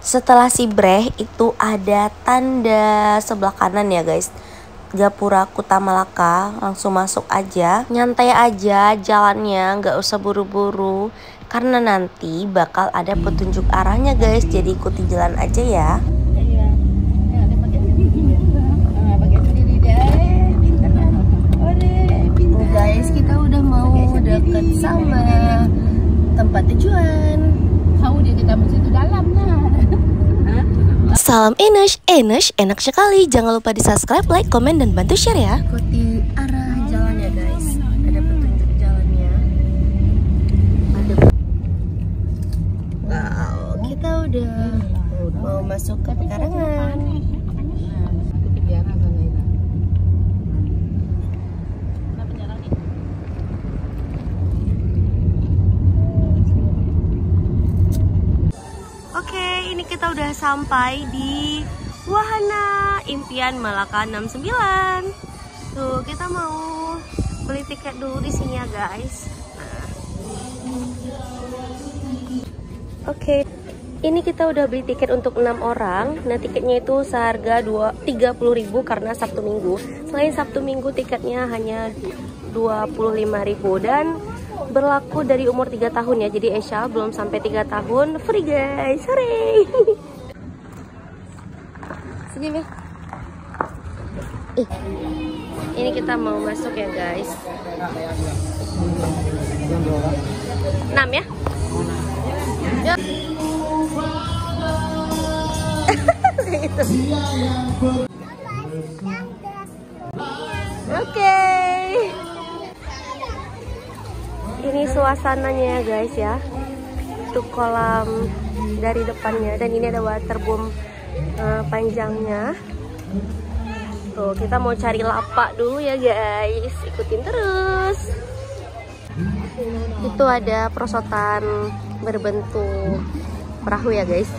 Setelah si Breh itu ada tanda sebelah kanan ya guys, Gapura Kuta Malaka. Langsung masuk aja, nyantai aja jalannya, nggak usah buru-buru karena nanti bakal ada petunjuk arahnya guys, jadi ikuti jalan aja ya. Guys, kita udah mau deket sama tempat tujuan. Tahu dia kita mesti itu dalam nah. Salam Enesh, enak sekali. Jangan lupa di subscribe, like, komen, dan bantu share ya. Ikuti arah jalannya guys. Ada petunjuk jalannya. Wow, kita udah mau masuk ke pekarangan. Oke, ini kita udah sampai di Wahana Impian Malaka 69. Tuh, kita mau beli tiket dulu di sini ya, guys. Nah. Oke, ini kita udah beli tiket untuk 6 orang. Nah, tiketnya itu seharga 30.000 karena Sabtu Minggu. Selain Sabtu Minggu, tiketnya hanya 25.000 dan berlaku dari umur 3 tahun ya. Jadi Esha belum sampai 3 tahun free guys. Hore. Sini nih. Ini kita mau masuk ya guys. 6 ya. Ya. Itu. Oke. Ini suasananya ya guys ya. Itu kolam dari depannya dan ini ada waterboom panjangnya. Tuh, kita mau cari lapak dulu ya guys. Ikutin terus. Itu ada perosotan berbentuk perahu ya guys.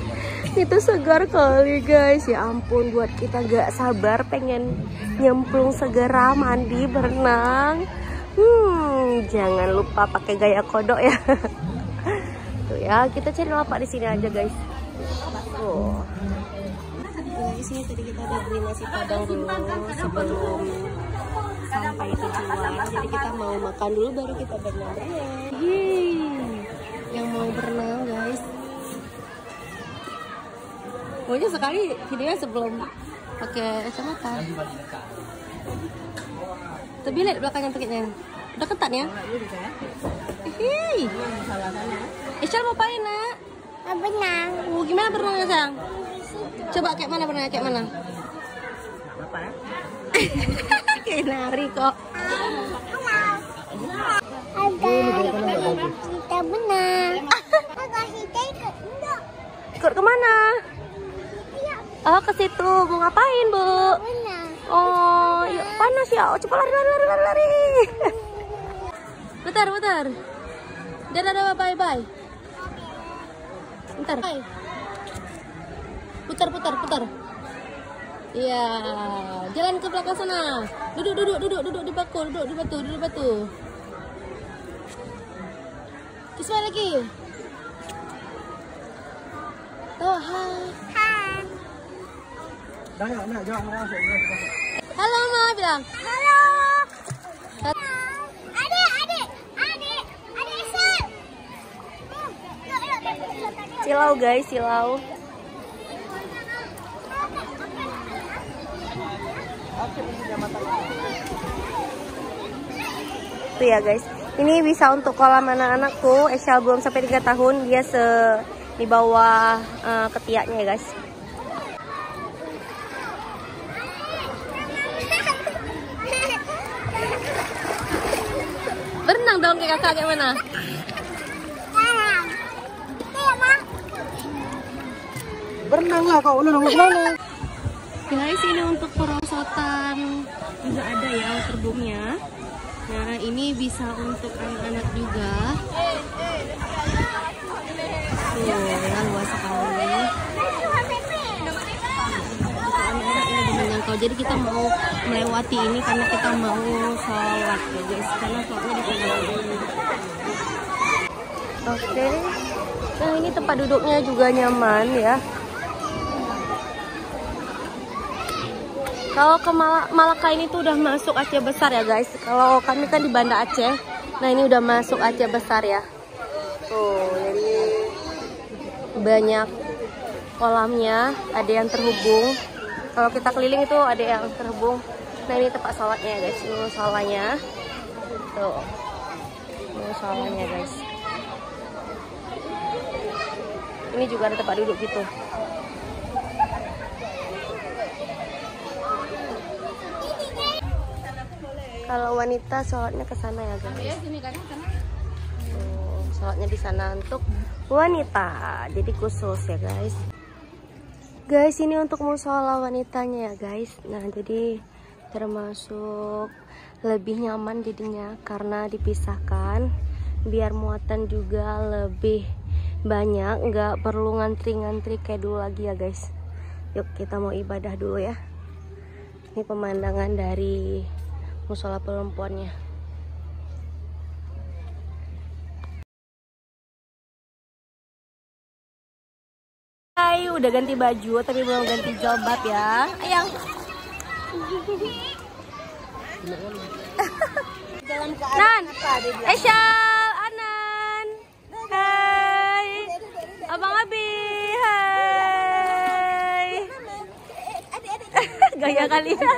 Itu segar kali guys. Ya ampun, buat kita gak sabar pengen nyemplung segera, mandi, berenang. Jangan lupa pakai gaya kodok ya. Tuh ya, kita cari lapak di sini aja guys. Oh. Nah, di sini tadi kita udah beli nasi padang dulu sebelum sampai tujuan. Jadi kita mau makan dulu baru kita berenang. Yang mau berenang guys. Pokoknya sekali videonya sebelum pakai kacamata. Tapi lihat belakangnya tiketnya. Udah ketat ya? Hei. Isya mau apain nak? Berenang. Gimana berenangnya sayang? Coba kayak mana berenangnya, kayak mana? Apa ya? Kayak nari kok. Kita berenang. Agak kita Ikut kemana? Oh, ke situ. Mau ngapain bu? berenang. Oh, yuk panas ya. Oh, coba lari. Bentar. Dadah, bye. Bentar. Putar. Iya, jalan ke belakang sana. Duduk di batu. Kisah lagi. Oh, hai. Halo, Ma bilang. Halo. Adik. Silau guys, silau. Tuh ya guys. Ini bisa untuk kolam anak-anak tuh. Esha belum sampai 3 tahun, dia di bawah ketiaknya ya guys. Berenang dong kayak kakak, kayak mana? Berenang lah kau, lu nunggu kemana? Guys, ini untuk perosotan juga ada ya waterboomnya. Nah, ini bisa untuk anak-anak juga. Tuh, ya, luas sekali. Anak-anak ini menjangkau. Jadi kita mau melewati ini karena kita mau sholat ya guys. Karena sholatnya di sana dulu. Oke. Nah, ini tempat duduknya juga nyaman ya. Kalau ke Malaka ini tuh udah masuk Aceh besar ya guys. Kalau kami kan di Banda Aceh. Nah ini udah masuk Aceh besar ya. Tuh, jadi banyak kolamnya, ada yang terhubung. Kalau kita keliling itu ada yang terhubung. Nah ini tempat sholatnya ya guys. Ini musolanya. Tuh, ini musolanya guys. Ini juga ada tempat duduk gitu. Kalau wanita sholatnya ke sana ya guys. Sholatnya di sana untuk wanita, jadi khusus ya guys. Guys, ini untuk musola wanitanya ya guys. Nah jadi termasuk lebih nyaman jadinya karena dipisahkan, biar muatan juga lebih banyak, nggak perlu ngantri-ngantri kayak dulu lagi ya guys. Yuk kita mau ibadah dulu ya. Ini pemandangan dari musola perempuannya. Hai, udah ganti baju tapi belum ganti jilbab ya. Ayang. Nan, Eshal, Anan. Hai. Abang Abi. Hai. Gaya kali ya.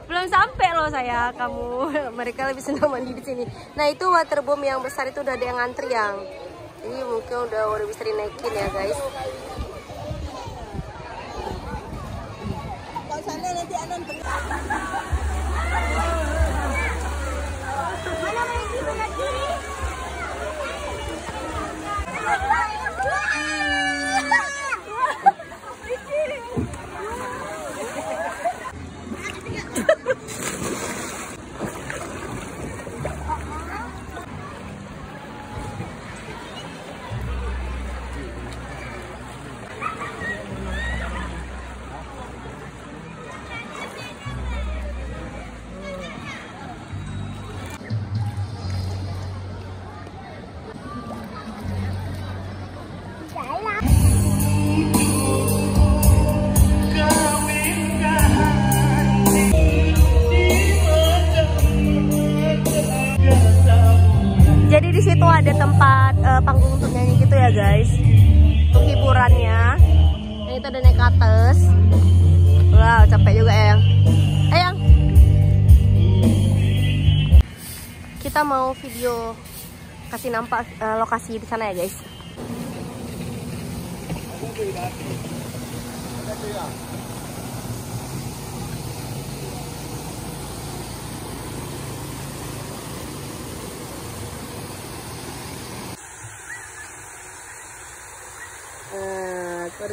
Belum sampai loh saya, kamu. Mereka lebih senang mandi di sini. Nah, itu waterboom yang besar itu udah ada yang ngantri yang. Ini mungkin udah bisa dinaikin ya, guys. Kalau sana nanti Anan mana lagi benar kiri? Jadi di situ ada tempat panggung untuk nyanyi gitu ya guys, untuk hiburannya. Nah itu ada naik ke atas. Wow, capek juga ya. Ayang, kita mau video kasih nampak lokasi di sana ya guys.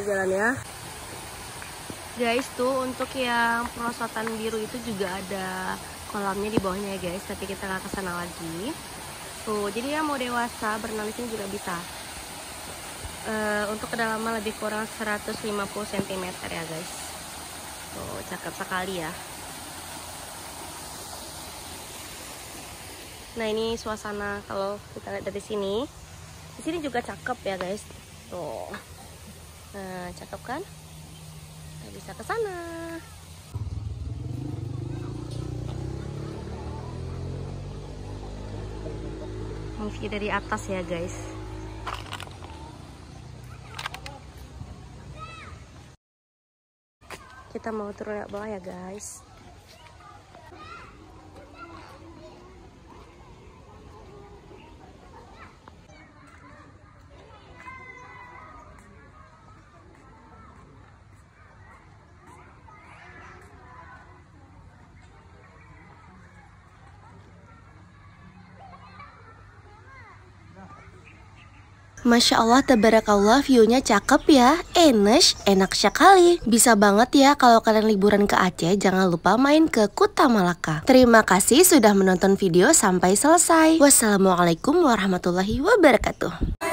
Jalan ya guys. Tuh untuk yang perosotan biru itu juga ada kolamnya di bawahnya ya guys, tapi kita nggak kesana lagi. Tuh jadi yang mau dewasa berenang di sini juga bisa. Untuk kedalaman lebih kurang 150 cm ya guys. Tuh cakep sekali ya. Nah ini suasana kalau kita lihat dari sini. Di sini juga cakep ya guys. Tuh. Nah, cakep kan? Kita bisa ke sana. View dari atas ya, guys. Kita mau turun ke bawah ya, guys. Masya Allah, tabarakallah, view-nya cakep ya. Enak sekali. Bisa banget ya kalau kalian liburan ke Aceh, jangan lupa main ke Kuta Malaka. Terima kasih sudah menonton video sampai selesai. Wassalamualaikum warahmatullahi wabarakatuh.